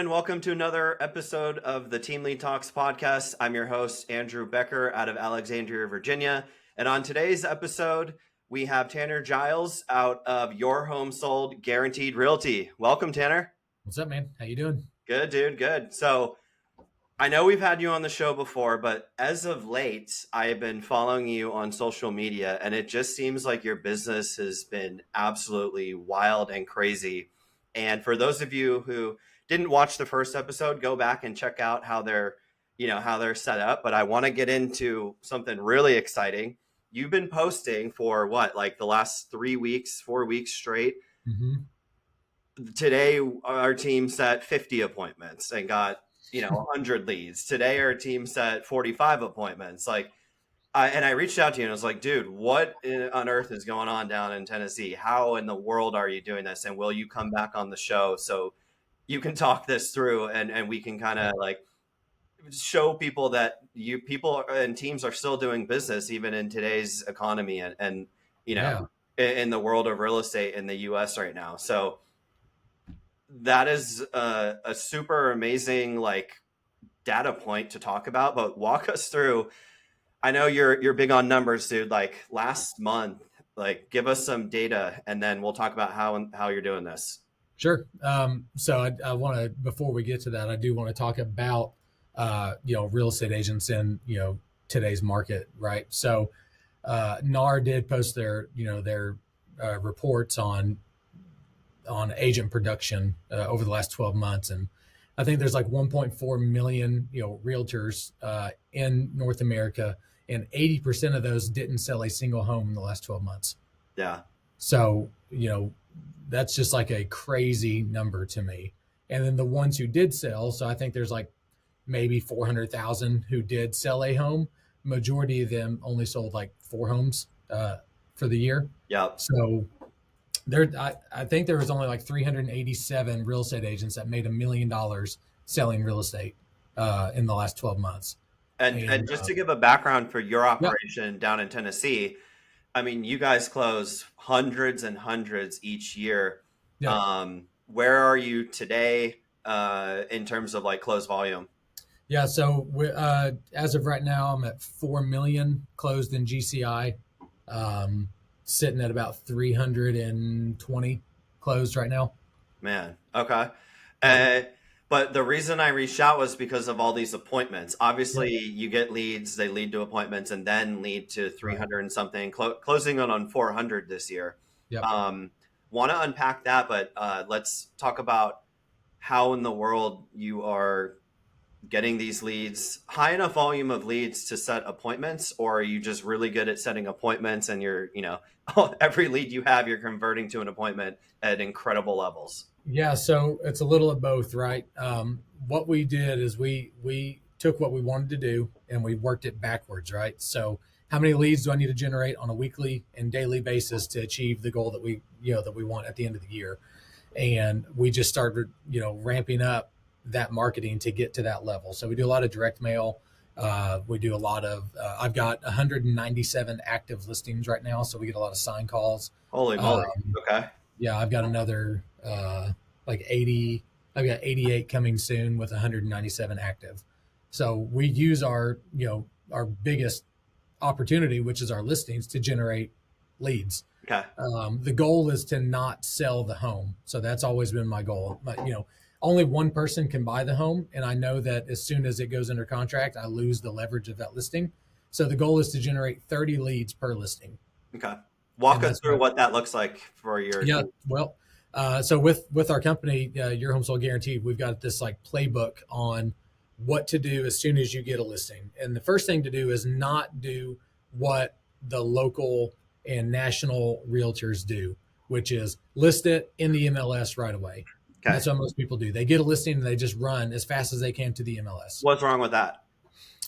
gentlemen, welcome to another episode of the Team Lead Talks podcast. I'm your host, Andrew Becker, out of Alexandria, Virginia. And on today's episode, we have Tannor Giles out of Your Home Sold Guaranteed Realty. Welcome, Tannor. What's up, man? How you doing? Good, dude. Good. So I know we've had you on the show before, but as of late, I have been following you on social media, and it just seems like your business has been absolutely wild and crazy. And for those of you who didn't watch the first episode, go back and check out how they're set up. But I want to get into something really exciting. You've been posting for what, like the last 3 weeks, 4 weeks straight. Mm-hmm. Today, our team set 50 appointments and got 100 leads. Today, our team set 45 appointments. And I reached out to you and I was like, dude, what on earth is going on down in Tennessee? How in the world are you doing this? And will you come back on the show so you can talk this through and we can kind of like show people that people and teams are still doing business even in today's economy and in the world of real estate in the US right now. So that is a super amazing data point to talk about, but walk us through. I know you're big on numbers, dude. Like last month, give us some data and then we'll talk about how you're doing this. Sure. So I want to, before we get to that, I do want to talk about, real estate agents in, today's market, right? So NAR did post their reports on agent production over the last 12 months. And I think there's like 1.4 million, realtors in North America, and 80% of those didn't sell a single home in the last 12 months. Yeah. So, that's just like a crazy number to me. And then the ones who did sell, so I think there's like maybe 400,000 who did sell a home. Majority of them only sold like 4 homes for the year. Yeah. So I think there was only like 387 real estate agents that made $1 million selling real estate in the last 12 months. And just to give a background for your operation down in Tennessee, I mean, you guys close hundreds and hundreds each year. Yeah. Where are you today in terms of close volume? Yeah. So as of right now, I'm at 4 million closed in GCI, sitting at about 320 closed right now. Man. Okay. But the reason I reached out was because of all these appointments. Obviously, you get leads, they lead to appointments, and then lead to 300 and something, closing on 400 this year. Yep. Want to unpack that, but let's talk about how in the world you are getting these leads, high enough volume of leads to set appointments, or are you just really good at setting appointments and you're, every lead you have, you're converting to an appointment at incredible levels? Yeah, so it's a little of both, right? What we did is we took what we wanted to do and we worked it backwards, right? So how many leads do I need to generate on a weekly and daily basis to achieve the goal that we want at the end of the year? And we just started, ramping up that marketing to get to that level. So we do a lot of direct mail. We do a lot of, I've got 197 active listings right now. So we get a lot of sign calls. Holy moly. Okay. Yeah, I've got another 80. I've got 88 coming soon with 197 active. So we use our biggest opportunity, which is our listings, to generate leads. Okay. The goal is to not sell the home. So that's always been my goal. But only one person can buy the home, and I know that as soon as it goes under contract, I lose the leverage of that listing. So the goal is to generate 30 leads per listing. Okay. Walk us through what that looks like for your team. Well, so with our company, Your Home Sold Guaranteed, we've got this playbook on what to do as soon as you get a listing. And the first thing to do is not do what the local and national realtors do, which is list it in the MLS right away. Okay. That's what most people do. They get a listing and they just run as fast as they can to the MLS. What's wrong with that?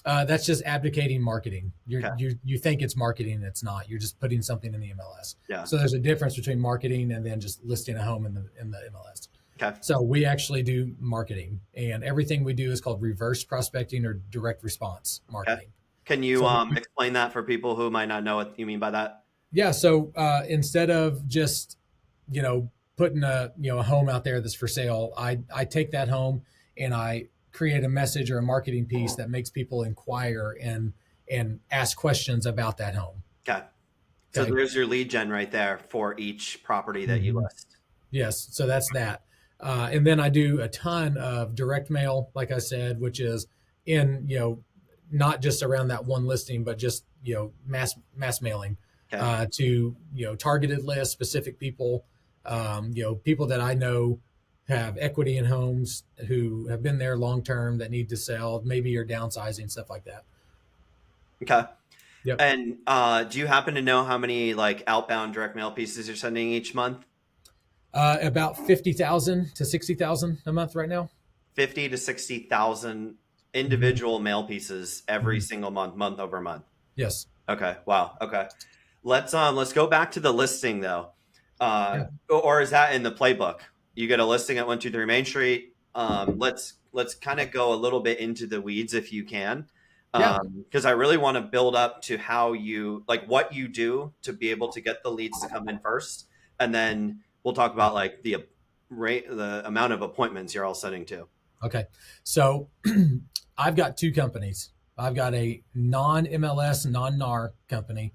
That's just abdicating marketing. You think it's marketing, it's not. You're just putting something in the MLS. Yeah. So there's a difference between marketing and then just listing a home in the MLS. Okay. So we actually do marketing, and everything we do is called reverse prospecting or direct response marketing. Okay. Can you explain that for people who might not know what you mean by that? Yeah. So instead of just putting a home out there that's for sale, I take that home and I create a message or a marketing piece that makes people inquire and ask questions about that home. Okay. So Okay. there's your lead gen right there for each property that you Mhm. list. Yes, so that's that. And then I do a ton of direct mail, like I said, which is in, not just around that one listing, but just, mass mailing Okay. to, targeted lists, specific people, people that I know have equity in homes who have been there long term that need to sell, maybe you're downsizing, stuff like that. Okay. Yep. And do you happen to know how many like outbound direct mail pieces you're sending each month? About 50,000 to 60,000 a month right now. 50 to 60,000 Hmm. individual mail pieces every Hmm. single month, month over month. Yes. Okay. Wow. Okay. Let's go back to the listing though. Yeah. Or is that in the playbook? You get a listing at 123 Main Street. Let's kind of go a little bit into the weeds if you can. Yeah. Because I really want to build up to how you like what you do to be able to get the leads to come in first, and then we'll talk about like the rate, the amount of appointments you're all setting to. Okay. So I've got two companies. I've got a non-MLS, non-NAR company,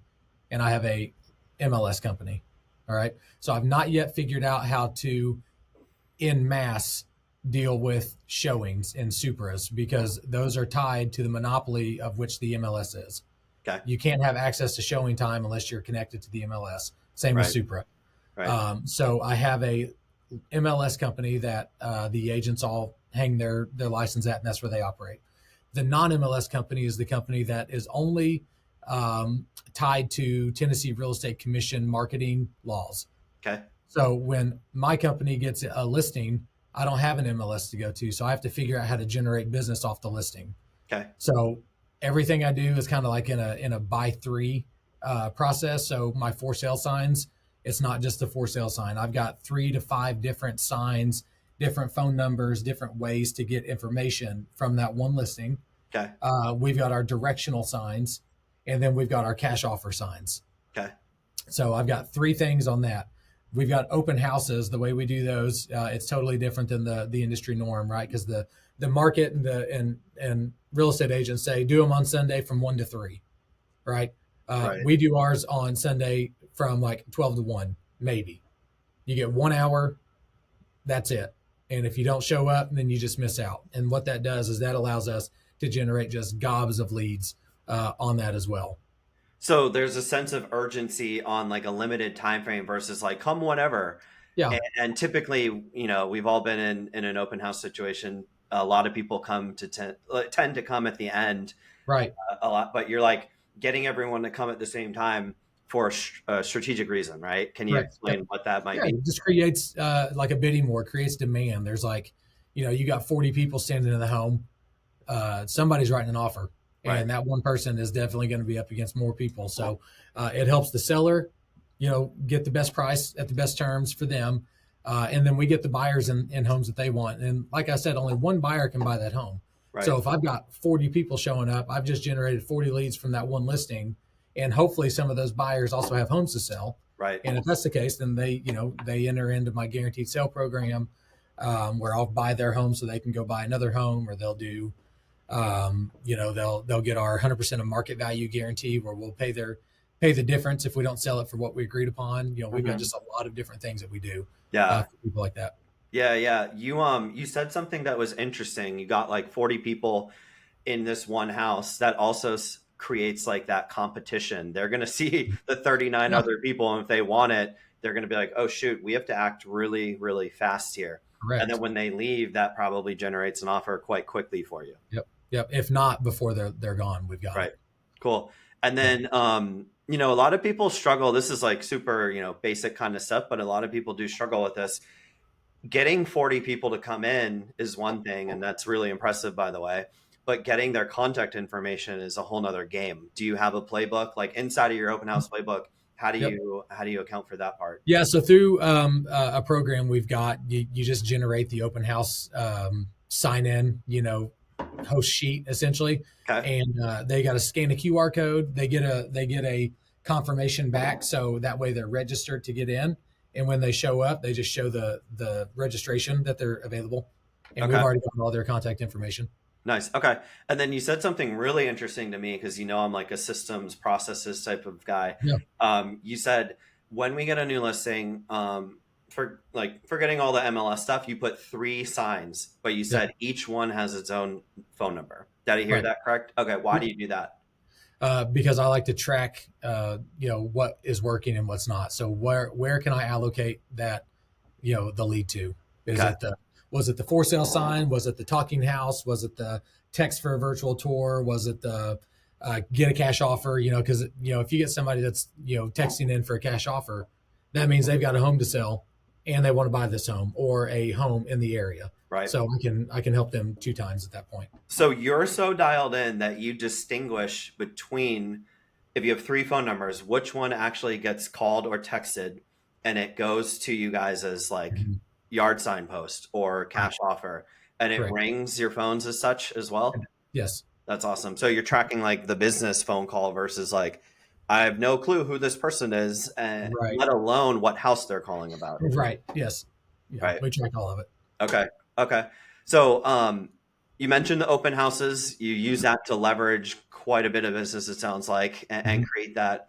and I have a MLS company. All right. So I've not yet figured out how to in mass deal with showings and Supras because those are tied to the monopoly of which the MLS is. Okay. You can't have access to showing time unless you're connected to the MLS. Same with Right. Supra. Right. So I have a MLS company that the agents all hang their license at, and that's where they operate. The non-MLS company is the company that is only tied to Tennessee Real Estate Commission marketing laws. Okay. So when my company gets a listing, I don't have an MLS to go to, so I have to figure out how to generate business off the listing. Okay. So everything I do is kind of like in a buy three process. So my for sale signs, it's not just the for sale sign. I've got 3 to 5 different signs, different phone numbers, different ways to get information from that one listing. Okay. We've got our directional signs, and then we've got our cash offer signs. Okay. So I've got 3 things on that. We've got open houses. The way we do those, it's totally different than the industry norm, right? Because the market and real estate agents say do them on Sunday from 1 to 3, right? Right. We do ours on Sunday from like 12 to 1, maybe. You get 1 hour, that's it. And if you don't show up, then you just miss out. And what that does is that allows us to generate just gobs of leads on that as well. So there's a sense of urgency on like a limited time frame versus like come whenever. Yeah, And typically, we've all been in an open house situation. A lot of people come to tend to come at the end right. a lot, but you're like getting everyone to come at the same time for a strategic reason, right? Can you Correct. explain Yep. what that might Yeah, be? it just creates like a bidding war, creates demand. There's like, you got 40 people standing in the home. Somebody's writing an offer, Right. and that one person is definitely going to be up against more people. So it helps the seller, get the best price at the best terms for them. And then we get the buyers in homes that they want. And like I said, only one buyer can buy that home. Right. So if I've got 40 people showing up, I've just generated 40 leads from that one listing. And hopefully some of those buyers also have homes to sell. Right. And if that's the case, then they enter into my guaranteed sale program, where I'll buy their home so they can go buy another home, or they'll do, they'll get our 100% of market value guarantee, where we'll pay the difference if we don't sell it for what we agreed upon. We've got just a lot of different things that we do Yeah. for people like that. Yeah. Yeah. You said something that was interesting. You got like 40 people in this one house that also creates like that competition. They're going to see the 39 Yeah, other people, and if they want it, they're going to be like, oh shoot, we have to act really, really fast here. And then correct. when they leave, that probably generates an offer quite quickly for you. Yep. Yep. If not before they're gone, we've got Right. it. Cool. And Yep. then, a lot of people struggle. This is like super, basic kind of stuff, but a lot of people do struggle with this. Getting 40 people to come in is one thing, and that's really impressive, by the way. But getting their contact information is a whole nother game. Do you have a playbook, like inside of your open house playbook? How do Yep. you account for that part? Yeah. So through a program we've got, you just generate the open house sign in, host sheet essentially, Okay. and they got to scan a QR code. They get a confirmation back, so that way they're registered to get in. And when they show up, they just show the registration that they're available. and we've Okay. already gotten all their contact information. Nice. Okay. And then you said something really interesting to me because I'm like a systems processes type of guy. Yeah, You said when we get a new listing, for like forgetting all the MLS stuff, you put three signs, but you yeah, said each one has its own phone number. Did I hear right. that correct? Okay. Why Yeah. do you do that? Because I like to track, what is working and what's not. So where can I allocate that, the lead to? Is Okay. it the Was it the for sale sign? Was it the talking house? Was it the text for a virtual tour? Was it the get a cash offer? Because if you get somebody that's texting in for a cash offer, that means they've got a home to sell and they want to buy this home or a home in the area. Right. So I can help them two times at that point. So you're so dialed in that you distinguish between if you have three phone numbers, which one actually gets called or texted and it goes to you guys as like Mhm. yard sign post or Right. cash offer and it Correct. rings your phones as such as well. Yes. That's awesome. So you're tracking like the business phone call versus like I have no clue who this person is, Right. let alone what house they're calling about. Right. Yes. Yeah. Right. We track all of it. Okay. Okay. So, you mentioned the open houses. You use that to leverage quite a bit of business, it sounds like, and Mhm. create that,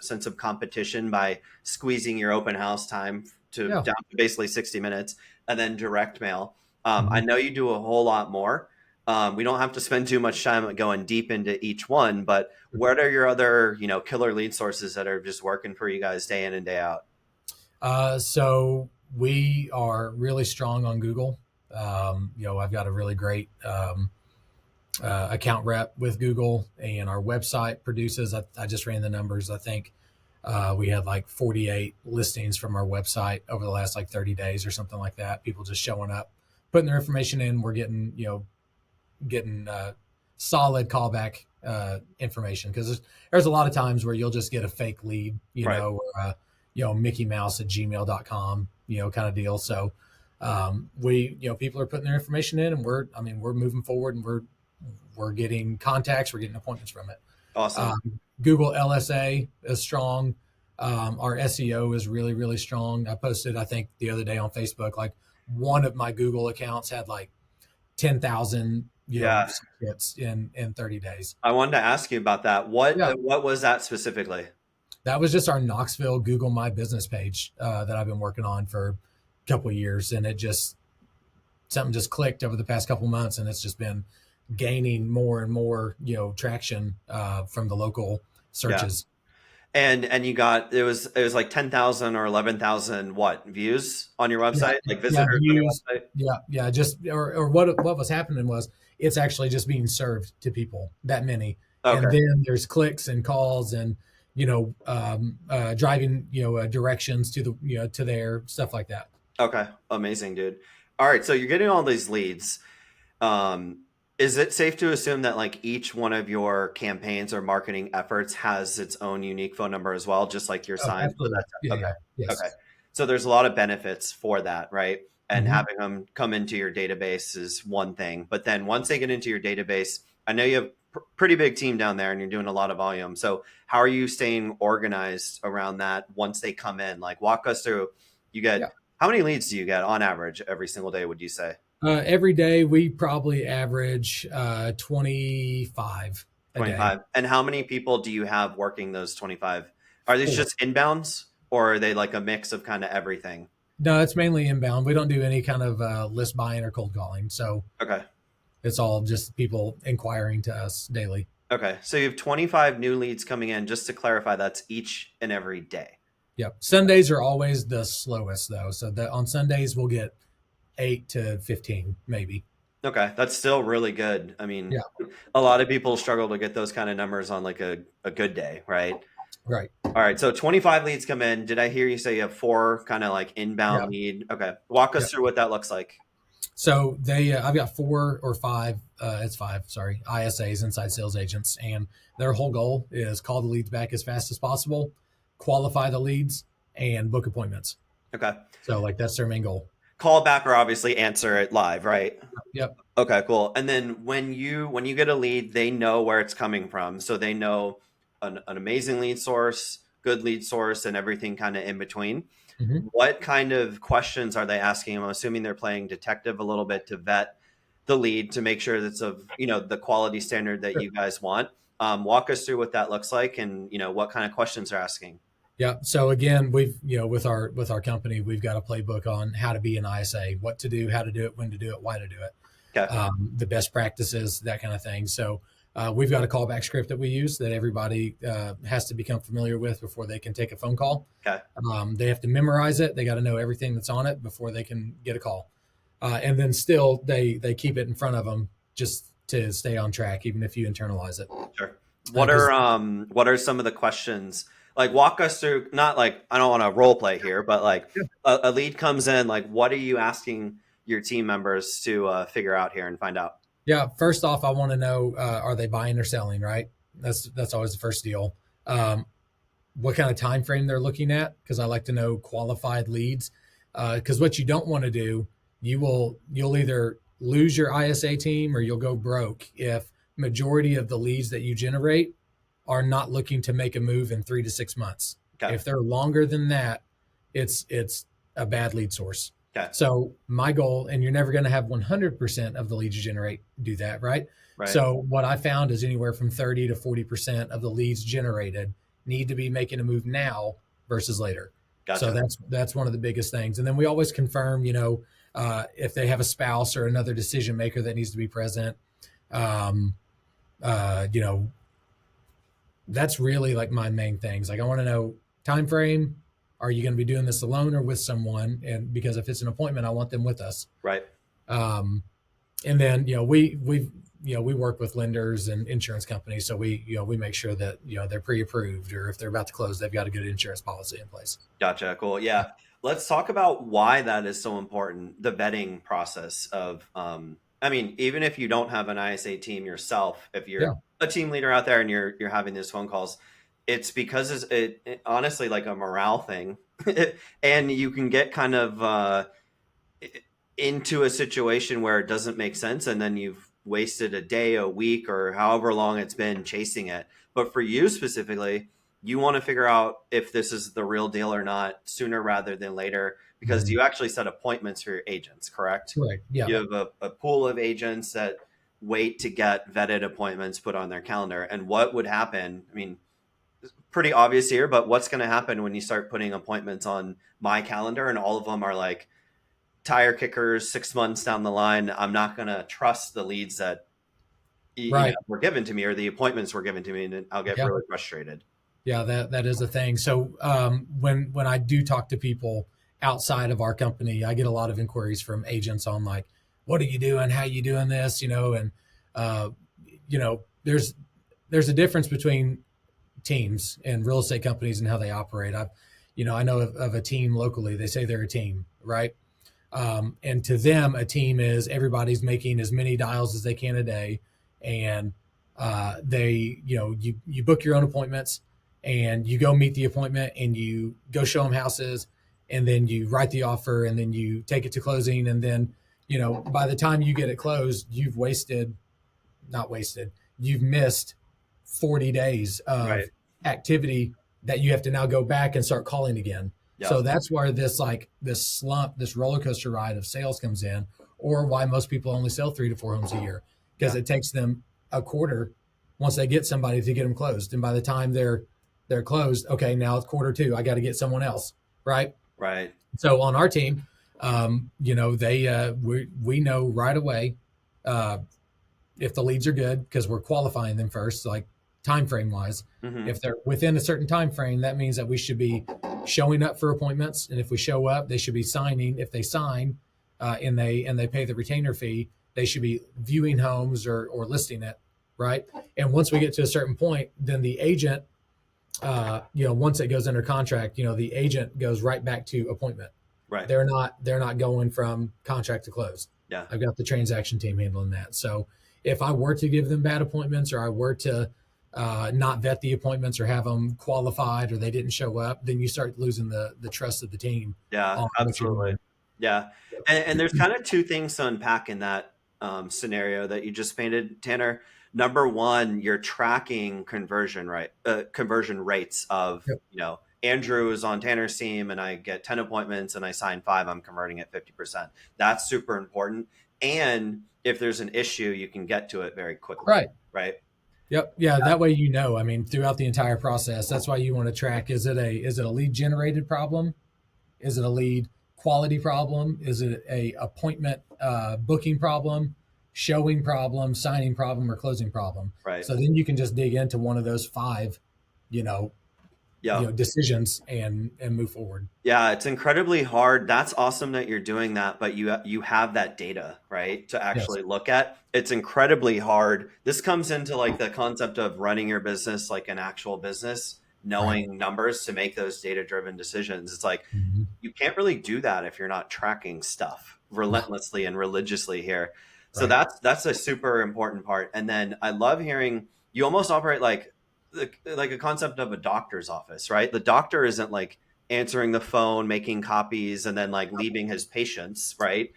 sense of competition by squeezing your open house time to Yeah. down to basically 60 minutes and then direct mail. I Mhm. know you do a whole lot more. We don't have to spend too much time going deep into each one, but what are your other, killer lead sources that are just working for you guys day in and day out? So we are really strong on Google. I've got a really great account rep with Google, and our website produces. I just ran the numbers. I think we had like 48 listings from our website over the last like 30 days or something like that. People just showing up, putting their information in. We're getting solid callback information because there's a lot of times where you'll just get a fake lead, Right. or Mickey Mouse at gmail.com, kind of deal. So people are putting their information in, and we're moving forward, and we're getting contacts, we're getting appointments from it. Awesome. Google LSA is strong. Our SEO is really, really strong. I posted, I think, the other day on Facebook, like one of my Google accounts had like 10,000, Yeah. hits in 30 days. I wanted to ask you about that. What Yeah. what was that specifically? That was just our Knoxville Google My Business page that I've been working on for a couple of years. And something just clicked over the past couple of months, and it's just been gaining more and more, traction from the local Yeah. searches. And you got it was like 10,000 or 11,000 what views on your Yeah. website, like Yeah. visitors on your Views. website? Yeah. Yeah. Just, or what was happening was it's actually just being served to people, that many. Okay. And then there's clicks and calls and, driving, directions to to their stuff like that. Okay. Amazing, dude. All right, so you're getting all these leads. Um, is it safe to assume that like each one of your campaigns or marketing efforts has its own unique phone number as well, just like your Oh, sign? So absolutely. that's Yeah. okay. Yeah. Okay. Yes. So there's a lot of benefits for that, right? And Hmm. having them come into your database is one thing, but then once they get into your database, I know you have pretty big team down there and you're doing a lot of volume. So how are you staying organized around that once they come in? Like walk us through. You get Yeah. how many leads do you get on average every single day, would you say? Every day we probably average 25 a day. 25. And how many people do you have working those 25? Are these 4. just inbounds or are they like a mix of kind of everything? No, it's mainly inbound. We don't do any kind of list buying or cold calling. So Okay. it's all just people inquiring to us daily. Okay. So you have 25 new leads coming in. Just to clarify, that's each and every day. Yep. Sundays are always the slowest though. So that on Sundays we'll get 8 to 15 maybe. Okay. That's still really good. I mean, Yeah. a lot of people struggle to get those kind of numbers on like a good day, right? Right. All right. So 25 leads come in. Did I hear you say you have four kind of like Yeah. inbound lead? Okay. Walk Yeah. us through what that looks like. So I've got 4 or 5, it's 5, sorry, ISAs, inside sales agents, and their whole goal is call the leads back as fast as possible, qualify the leads, and book appointments. Okay. So like that's their main goal. Call back or obviously answer it live, right? Yep. Okay, cool. And then when you get a lead, they know where it's coming from. So they know an amazing lead source, good lead source, and everything kind of in between. Mhm. what kind of questions are they asking? I'm assuming they're playing detective a little bit to vet the lead to make sure that's of, the quality standard that you guys want. Walk us through what that looks like and, what kind of questions they're asking. Yeah. So again, we've with our company, we've got a playbook on how to be an ISA, what to do, how to do it, when to do it, why to do it, Okay. the best practices, that kind of thing. So we've got a callback script that we use that everybody has to become familiar with before they can take a phone call. Okay. They have to memorize it. They got to know everything that's on it before they can get a call. And then still they keep it in front of them just to stay on track, even if you internalize it. Sure. Because What are some of the questions? Like walk us through, not like I don't want to role play here, but like a lead comes in, like what are you asking your team members to figure out here and find out? yeah, first off, I want to know are they buying or selling? Right. That's always the first deal. Um, what kind of time frame they're looking at, because I like to know qualified leads. Because what you don't want to do, you'll either lose your ISA team or you'll go broke if majority of the leads that you generate are not looking to make a move in 3 to 6 months. Okay. If they're longer than that, it's a bad lead source. Okay. So my goal, and you're never going to have 100% of the leads you generate do that, right? Right. So what I found is anywhere from 30 to 40% of the leads generated need to be making a move now versus later. Gotcha. So that's one of the biggest things. And then we always confirm, if they have a spouse or another decision maker that needs to be present. Um, you know, that's really like my main things. Like I want to know time frame. Are you going to be doing this alone or with someone? And because if it's an appointment, I want them with us. Right. Um, and then we work with lenders and insurance companies, so we make sure that they're pre-approved, or if they're about to close, they've got a good insurance policy in place. Gotcha. Cool. Yeah. Let's talk about why that is so important. The vetting process of, I mean, even if you don't have an ISA team yourself, if you're Yeah. a team leader out there and you're having these phone calls, it's because it honestly like a morale thing, and you can get kind of into a situation where it doesn't make sense, and then you've wasted a day, a week, or however long it's been chasing it. But for you specifically, you want to figure out if this is the real deal or not sooner rather than later, because Mhm. you actually set appointments for your agents, correct? Correct. Yeah. You have a pool of agents that wait to get vetted appointments put on their calendar. And what would happen? I mean, pretty obvious here, but what's going to happen when you start putting appointments on my calendar and all of them are like tire kickers 6 months down the line? I'm not going to trust the leads that Right. were given to me, or the appointments were given to me, and I'll get Yeah. really frustrated. Yeah. That is the thing. So when I do talk to people outside of our company, I get a lot of inquiries from agents on like, what are you doing? How you doing this? And uh, there's a difference between teams and real estate companies and how they operate. I know of a team locally. They say they're a team, right? And to them, a team is everybody's making as many dials as they can a day, and you book your own appointments, and you go meet the appointment, and you go show them houses, and then you write the offer, and then you take it to closing, and then by the time you get it closed, not wasted, you've missed 40 days of Right. activity that you have to now go back and start calling again. Yeah. So that's where this slump, this roller coaster ride of sales comes in, or why most people only sell 3 to 4 homes a year, because it takes them a quarter once they get somebody to get them closed. And by the time they're closed, okay, now it's quarter 2. I got to get someone else, right? Right. So on our team, we know right away if the leads are good, because we're qualifying them first, like time frame wise. Mm-hmm. If they're within a certain time frame, that means that we should be showing up for appointments, and if we show up, they should be signing. If they sign and they pay the retainer fee, they should be viewing homes or listing it, right? And once we get to a certain point, then the agent, once it goes under contract, the agent goes right back to appointment. Right. They're not going from contract to close. Yeah. I've got the transaction team handling that. So if I were to give them bad appointments, or I were to not vet the appointments or have them qualified, or they didn't show up, then you start losing the trust of the team. Yeah, absolutely. Yeah. And there's kind of two things to unpack in that scenario that you just painted, Tanner. Number one, you're tracking conversion rates of, Yep. Andrew is on Tanner's team and I get 10 appointments and I sign 5, I'm converting at 50%. That's super important. And if there's an issue, you can get to it very quickly. Right. Right. Yep. Yeah. That way, I mean, throughout the entire process, that's why you want to track, is it a lead generated problem? Is it a lead quality problem? Is it a appointment booking problem, showing problem, signing problem, or closing problem? Right. So then you can just dig into one of those 5, decisions and move forward. Yeah, it's incredibly hard. That's awesome that you're doing that, but you have that data, right, to Yes. actually look at. It's incredibly hard. This comes into like the concept of running your business like an actual business, knowing numbers to make those data-driven decisions. It's like you can't really do that if you're not tracking stuff relentlessly and religiously here. So that's a super important part. And then I love hearing you almost operate like a concept of a doctor's office, right? The doctor isn't like answering the phone, making copies, and then like leaving his patients, right?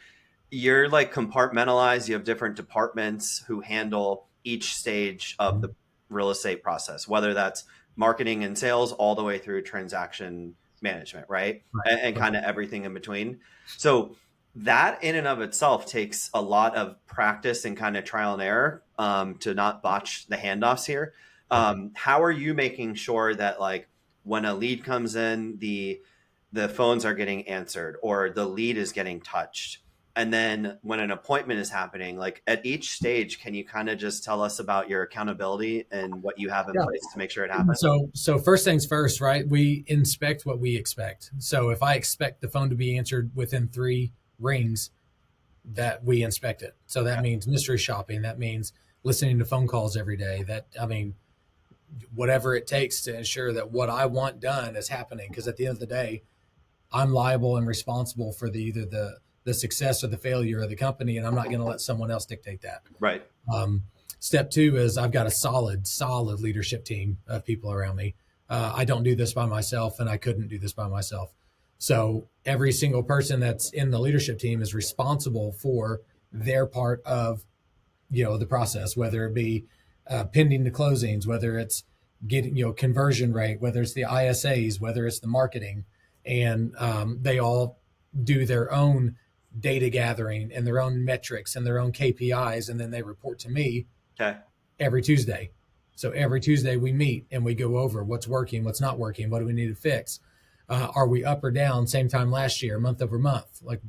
You're like compartmentalized. You have different departments who handle each stage of the real estate process, whether that's marketing and sales all the way through transaction management, right? And kind of everything in between. So that in and of itself takes a lot of practice and kind of trial and error to not botch the handoffs here. How are you making sure that like when a lead comes in, the phones are getting answered or the lead is getting touched? And then when an appointment is happening, like at each stage, can you kind of just tell us about your accountability and what you have in place to make sure it happens? So first things first, right? We inspect what we expect. So if I expect the phone to be answered within 3 rings, that we inspect it. So that means mystery shopping. That means listening to phone calls every day. Whatever it takes to ensure that what I want done is happening. Because at the end of the day, I'm liable and responsible for either the success or the failure of the company, and I'm not going to let someone else dictate that. Right. Step 2 is I've got a solid leadership team of people around me. I don't do this by myself, and I couldn't do this by myself. So every single person that's in the leadership team is responsible for their part of, the process, whether it be pending the closings, whether it's getting, conversion rate, whether it's the ISAs, whether it's the marketing, and they all do their own data gathering and their own metrics and their own KPIs, and then they report to me every Tuesday. So every Tuesday we meet and we go over what's working, what's not working, what do we need to fix. Are we up or down same time last year, month over month? Like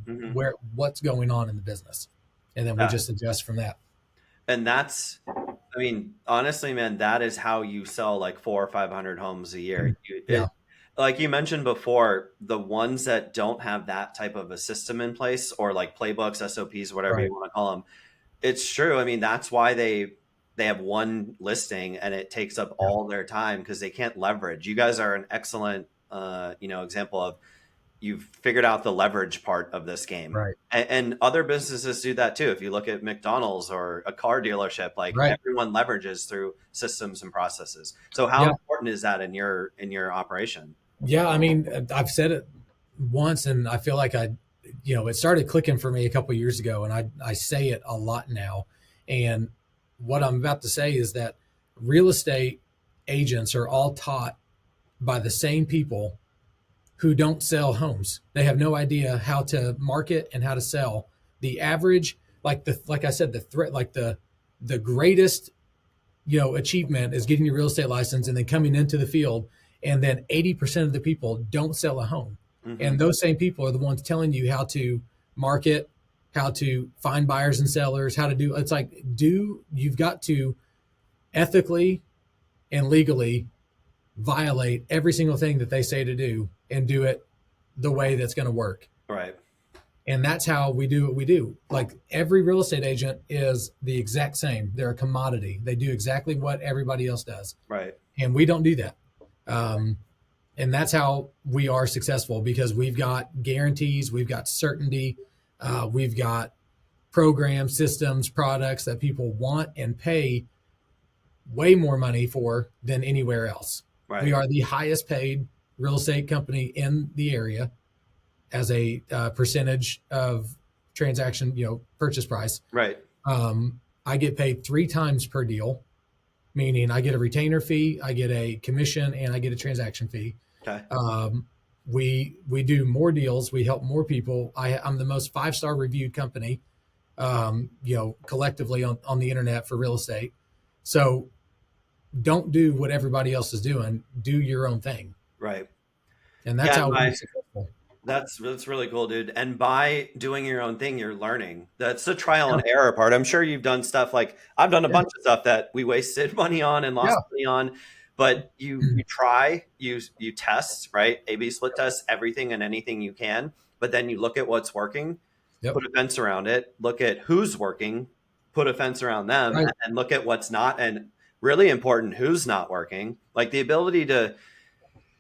what's going on in the business? And then we just adjust from that. And that's, I mean, honestly, man, that is how you sell like 400 or 500 homes a year. Like you mentioned before, the ones that don't have that type of a system in place or like playbooks, SOPs, whatever you want to call them, it's true. I mean, that's why they have one listing and it takes up all their time because they can't leverage. You guys are an excellent example of you've figured out the leverage part of this game. Right. And other businesses do that too. If you look at McDonald's or a car dealership, like everyone leverages through systems and processes. So how important is that in your operation? Yeah. I mean, I've said it once and I feel like it started clicking for me a couple of years ago and I say it a lot now. And what I'm about to say is that real estate agents are all taught by the same people who don't sell homes. They have no idea how to market and how to sell. The average, like I said, the greatest, achievement is getting your real estate license and then coming into the field. And then 80% of the people don't sell a home. And those same people are the ones telling you how to market, how to find buyers and sellers, how to do, it's like, you've got to ethically and legally violate every single thing that they say to do and do it the way that's going to work. Right. And that's how we do what we do. Like every real estate agent is the exact same. They're a commodity. They do exactly what everybody else does. Right. And we don't do that. And that's how we are successful because we've got guarantees, we've got certainty, we've got programs, systems, products that people want and pay way more money for than anywhere else. Right. We are the highest paid real estate company in the area as a percentage of transaction, purchase price. Right. I get paid 3 times per deal, meaning I get a retainer fee, I get a commission, and I get a transaction fee. Okay. We do more deals. We help more people. I'm the most 5-star reviewed company, collectively on the internet for real estate. So don't do what everybody else is doing. Do your own thing. Right. And that's Yeah. how we're successful. That's really cool, dude. And by doing your own thing, you're learning. That's the trial Yeah. and error part. I'm sure you've done stuff like I've done a Yeah. bunch of stuff that we wasted money on and Yeah. lost money on. But you try, you test, right? A/B split test everything and anything you can. But then you look at what's working, Yep. put a fence around it. Look at who's working, put a fence around them, Right. and then look at what's not. And really important, who's not working. Like the ability to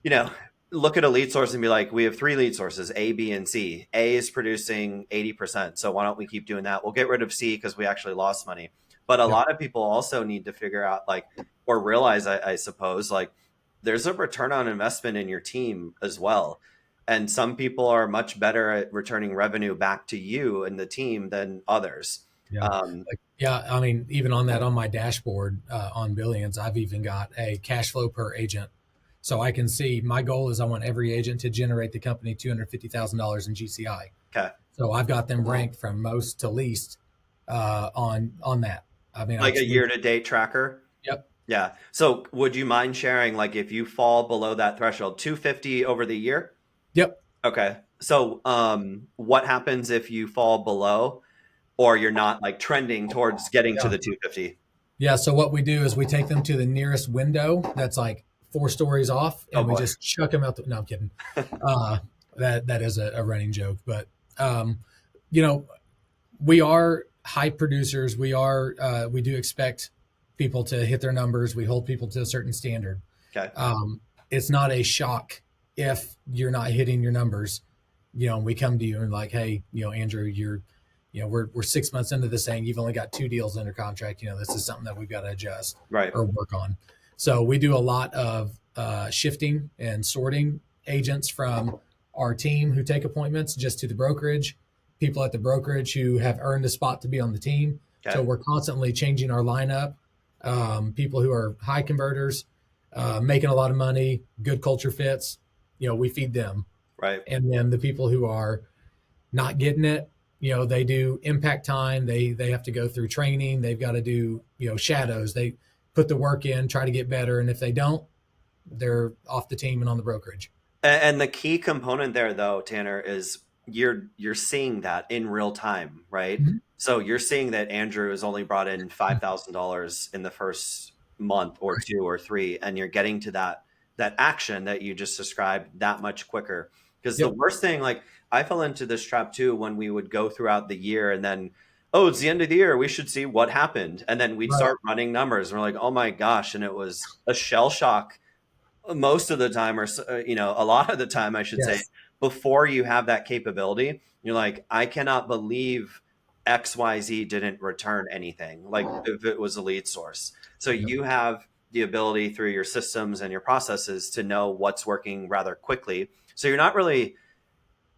you know, look at a lead source and be like, we have 3 lead sources, A, B, and C. A is producing 80%. So why don't we keep doing that? We'll get rid of C because we actually lost money. But a Yep. lot of people also need to figure out or realize, I suppose, there's a return on investment in your team as well. And some people are much better at returning revenue back to you and the team than others. Yeah. Yeah. I mean, even on that, on my dashboard on Billions, I've even got a cash flow per agent. So I can see my goal is I want every agent to generate the company $250,000 in GCI. Okay. So I've got them ranked from most to least on that. I mean, Like a year-to-date tracker. Yep. Yeah. So would you mind sharing, if you fall below that threshold, 250 over the year? Yep. Okay. So what happens if you fall below or you're not trending towards getting to the 250? Yeah. So what we do is we take them to the nearest window that's 4 stories off, and we just chuck them out. No, I'm kidding. That is a running joke, but we are high producers. We do expect people to hit their numbers. We hold people to a certain standard. Okay. It's not a shock if you're not hitting your numbers. We come to you and hey, Andrew, we're 6 months into this thing. You've only got 2 deals under contract. This is something that we've got to adjust or work on. So we do a lot of shifting and sorting agents from our team who take appointments just to the brokerage, people at the brokerage who have earned a spot to be on the team. Okay. So we're constantly changing our lineup. People who are high converters, making a lot of money, good culture fits, we feed them. Right. And then the people who are not getting it, they do impact time. They have to go through training. They've got to do, shadows. They put the work in, try to get better. And if they don't, they're off the team and on the brokerage. And the key component there, though, Tanner, is you're seeing that in real time, right? Mm-hmm. So you're seeing that Andrew has only brought in $5,000 in the first month or 2 or 3, and you're getting to that action that you just described that much quicker. Because the worst thing, I fell into this trap too when we would go throughout the year and then, oh, it's the end of the year, we should see what happened. And then we'd start running numbers. And we're like, oh my gosh. And it was a shell shock most of the time, or, a lot of the time, I should say, before you have that capability. You're like, I cannot believe XYZ didn't return anything, if it was a lead source. So you have the ability through your systems and your processes to know what's working rather quickly. So you're not really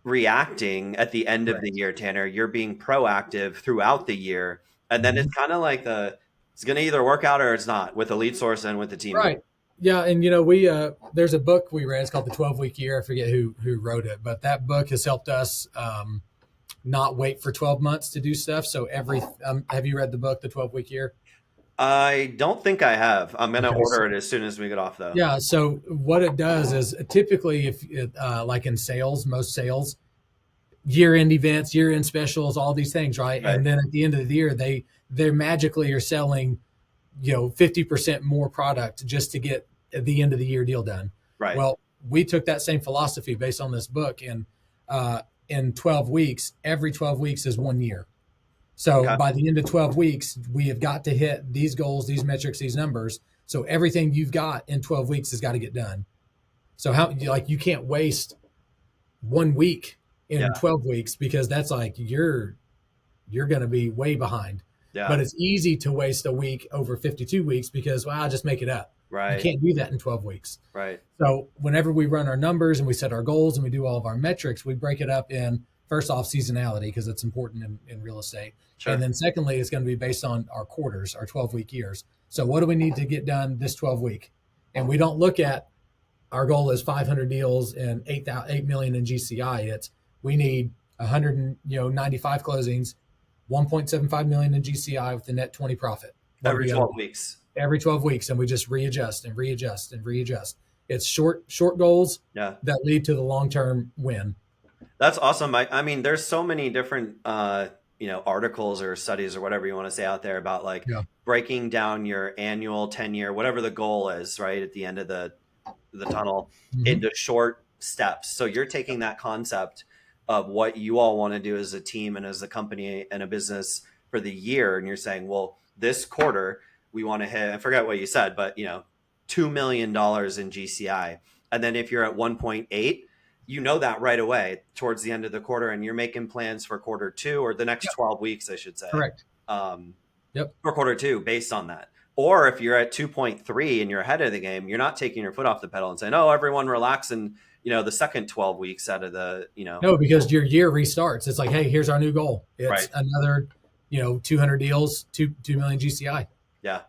reacting at the end of the year, Tanner. You're being proactive throughout the year. And then it's kind of it's going to either work out or it's not with the lead source and with the team. Right. Yeah. And, we there's a book we read. It's called The 12-Week Year. I forget who wrote it, but that book has helped us not wait for 12 months to do stuff. So have you read the book, The 12-Week Year? I don't think I have. I'm going to order it as soon as we get off, though. Yeah. So what it does is typically, if in sales, most sales, year-end events, year-end specials, all these things, right? And then at the end of the year, they magically are selling, 50% more product just to get the end of the year deal done. Right. Well, we took that same philosophy based on this book, and in 12 weeks, every 12 weeks is 1 year. So by the end of 12 weeks, we have got to hit these goals, these metrics, these numbers. So everything you've got in 12 weeks has got to get done. So you can't waste 1 week in 12 weeks, because that's you're going to be way behind. Yeah. But it's easy to waste a week over 52 weeks because, I'll just make it up. Right. You can't do that in 12 weeks. Right. So whenever we run our numbers and we set our goals and we do all of our metrics, we break it up in, first off, seasonality, because it's important in real estate. Sure. And then secondly, it's going to be based on our quarters, our 12-week years. So what do we need to get done this 12 week? And we don't look at our goal is 500 deals and 8 million in GCI. It's we need 195 closings, 1.75 million in GCI with the net 20 profit. What do Every we got to 12 do? weeks. Every 12 weeks, and we just readjust and readjust and readjust. It's short goals Yeah. that lead to the long-term win. That's awesome. I mean, there's so many different, articles or studies or whatever you want to say out there about like Yeah. breaking down your annual 10-year, whatever the goal is, right at the end of the tunnel Mm-hmm. into short steps. So you're taking that concept of what you all want to do as a team and as a company and a business for the year, and you're saying, well, this quarter we want to hit, I forget what you said, but $2 million in GCI. And then if you're at 1.8, you know that right away towards the end of the quarter, and you're making plans for quarter two or the next Yep. 12 weeks, I should say. Correct. Um, Yep. for quarter two based on that. Or if you're at 2.3 and you're ahead of the game, you're not taking your foot off the pedal and saying, "Oh, everyone relax," and the second 12 weeks out of the No, because your year restarts. It's like, hey, here's our new goal. It's right. another, 200 deals, 2 million GCI. Yeah,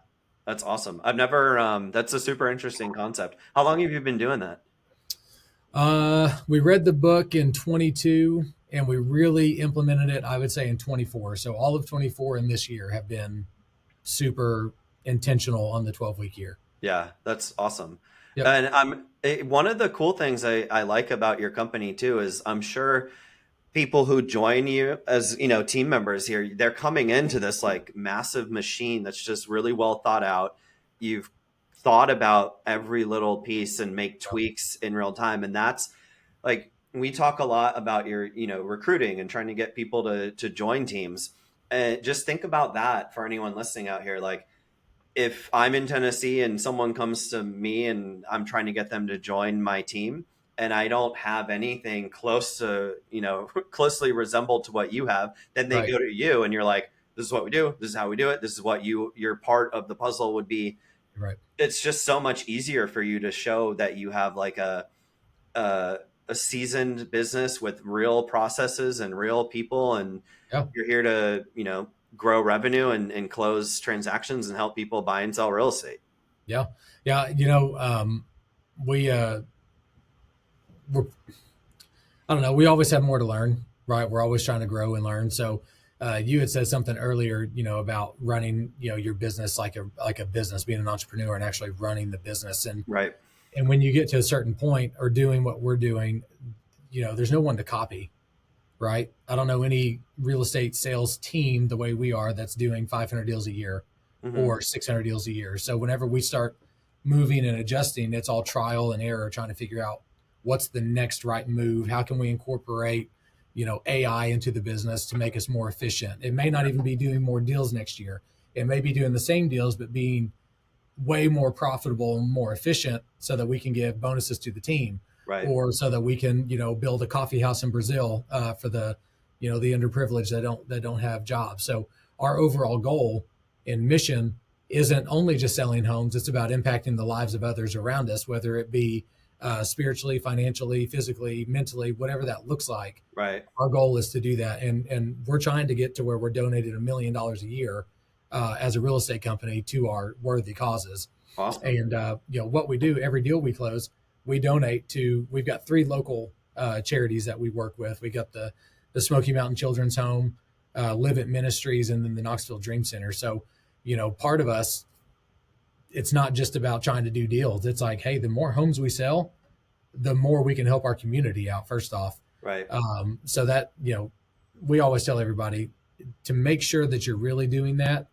that's awesome. I've never. That's a super interesting concept. How long have you been doing that? We read the book in 22 and we really implemented it, I would say, in 24. So all of 24 and this year have been super intentional on the 12-week year. Yeah, that's awesome. Yep. And one of the cool things I like about your company too is I'm sure people who join you as team members here, they're coming into this like massive machine that's just really well thought out. You've thought about every little piece and make tweaks in real time, and that's like we talk a lot about your recruiting and trying to get people to join teams, and just think about that for anyone listening out here. Like if I'm in Tennessee and someone comes to me and I'm trying to get them to join my team, and I don't have anything close to, closely resembled to what you have, then they Right. go to you and you're like, this is what we do. This is how we do it. This is what your part of the puzzle would be. Right. It's just so much easier for you to show that you have like a, a seasoned business with real processes and real people. And Yeah. you're here to, grow revenue and close transactions and help people buy and sell real estate. Yeah. Yeah. We, we're, I don't know. We always have more to learn, right? We're always trying to grow and learn. So, you had said something earlier, about running, your business like a business, being an entrepreneur and actually running the business. Right. And when you get to a certain point or doing what we're doing, there's no one to copy, right? I don't know any real estate sales team the way we are that's doing 500 deals a year or 600 deals a year. So whenever we start moving and adjusting, it's all trial and error, trying to figure out what's the next right move. How can we incorporate, AI into the business to make us more efficient? It may not even be doing more deals next year. It may be doing the same deals, but being way more profitable and more efficient so that we can give bonuses to the team. Right. Or so that we can, build a coffee house in Brazil for the, the underprivileged that don't have jobs. So our overall goal and mission isn't only just selling homes; it's about impacting the lives of others around us, whether it be spiritually, financially, physically, mentally, whatever that looks like. Right. Our goal is to do that, and we're trying to get to where we're donating $1 million a year as a real estate company to our worthy causes. Awesome. And what we do, every deal we close, we donate to. We've got 3 local charities that we work with. We got the Smoky Mountain Children's Home, Live It Ministries, and then the Knoxville Dream Center. So, part of us, it's not just about trying to do deals. It's like, hey, the more homes we sell, the more we can help our community out. First off, right. So that we always tell everybody to make sure that you're really doing that.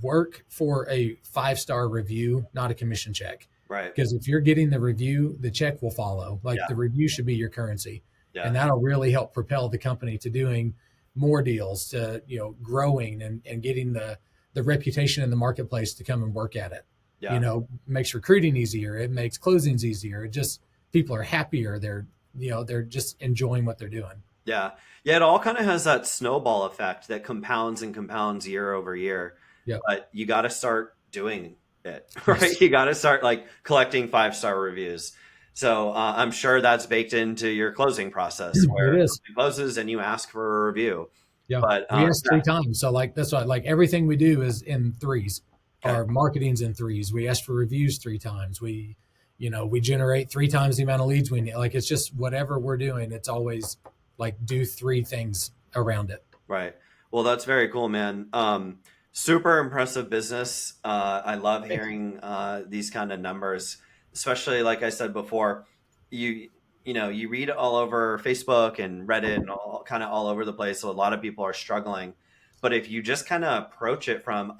Work for a 5-star review, not a commission check. Right. Because if you're getting the review, the check will follow. Like the review should be your currency. Yeah. And that'll really help propel the company to doing more deals, to growing and getting the reputation in the marketplace to come and work at it. Yeah. Makes recruiting easier. It makes closings easier. It just, people are happier. They're just enjoying what they're doing. Yeah. Yeah. It all kind of has that snowball effect that compounds and compounds year over year. Yep. But you got to start doing it, right? Yes. You got to start like collecting 5-star reviews. So I'm sure that's baked into your closing process where it closes and you ask for a review. Yeah. But we ask 3 times. So like, that's why like everything we do is in 3s. Okay. Our marketing's in 3s. We ask for reviews 3 times. We, we generate 3 times the amount of leads we need. Like, it's just whatever we're doing, it's always like do 3 things around it. Right. Well, that's very cool, man. Super impressive business. I love Thank you. hearing these kind of numbers, especially like I said before, you you read all over Facebook and Reddit and all kind of all over the place. So a lot of people are struggling. But if you just kind of approach it from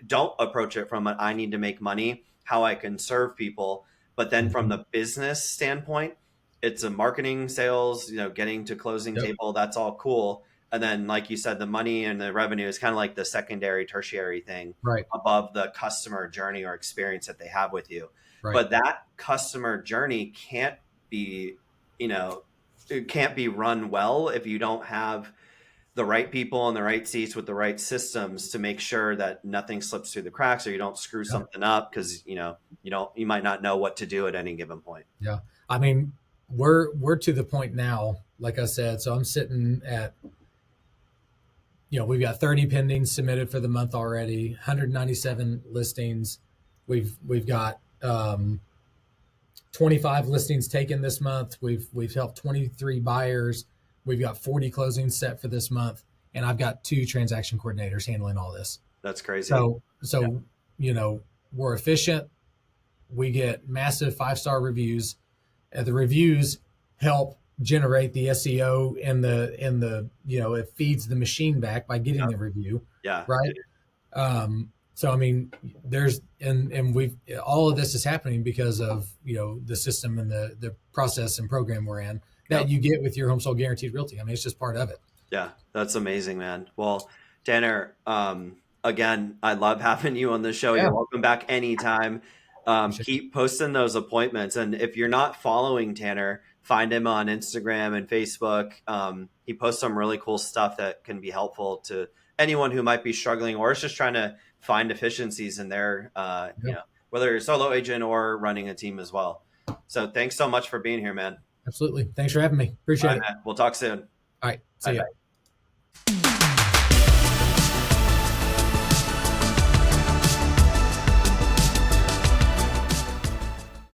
don't approach it from an I need to make money, how I can serve people, but then from Mhm. the business standpoint, it's a marketing, sales, getting to closing Yep. table. That's all cool, and then, like you said, the money and the revenue is kind of like the secondary, tertiary thing Right. above the customer journey or experience that they have with you. Right. But that customer journey can't be, you know, it can't be run well if you don't have the right people in the right seats with the right systems to make sure that nothing slips through the cracks or you don't screw Yeah. something up because, you might not know what to do at any given point. Yeah. I mean, we're to the point now, like I said. So I'm sitting at, we've got 30 pendings submitted for the month already, 197 listings. We've got 25 listings taken this month. We've helped 23 buyers. We've got 40 closings set for this month, and I've got 2 transaction coordinators handling all this. That's crazy. So Yeah. so we're efficient. We get massive 5-star reviews. The reviews help generate the SEO and it feeds the machine back by getting Yeah. the review, Yeah. right? So I mean, there's and we've all of this is happening because of the system and the process and program we're in Yep. that you get with your home sold guaranteed realty. I mean, it's just part of it. Yeah, that's amazing, man. Well, Tannor, again, I love having you on the show. Yeah, You're welcome back anytime. appreciate Keep posting those appointments. And if you're not following Tannor, find him on Instagram and Facebook. He posts some really cool stuff that can be helpful to anyone who might be struggling or is just trying to find efficiencies in their, it. Yeah, whether you're a solo agent or running a team as well. So thanks so much for being here, man. absolutely. Thanks for having me. All Appreciate right, it. man. We'll talk soon. All right, see Bye ya. bye.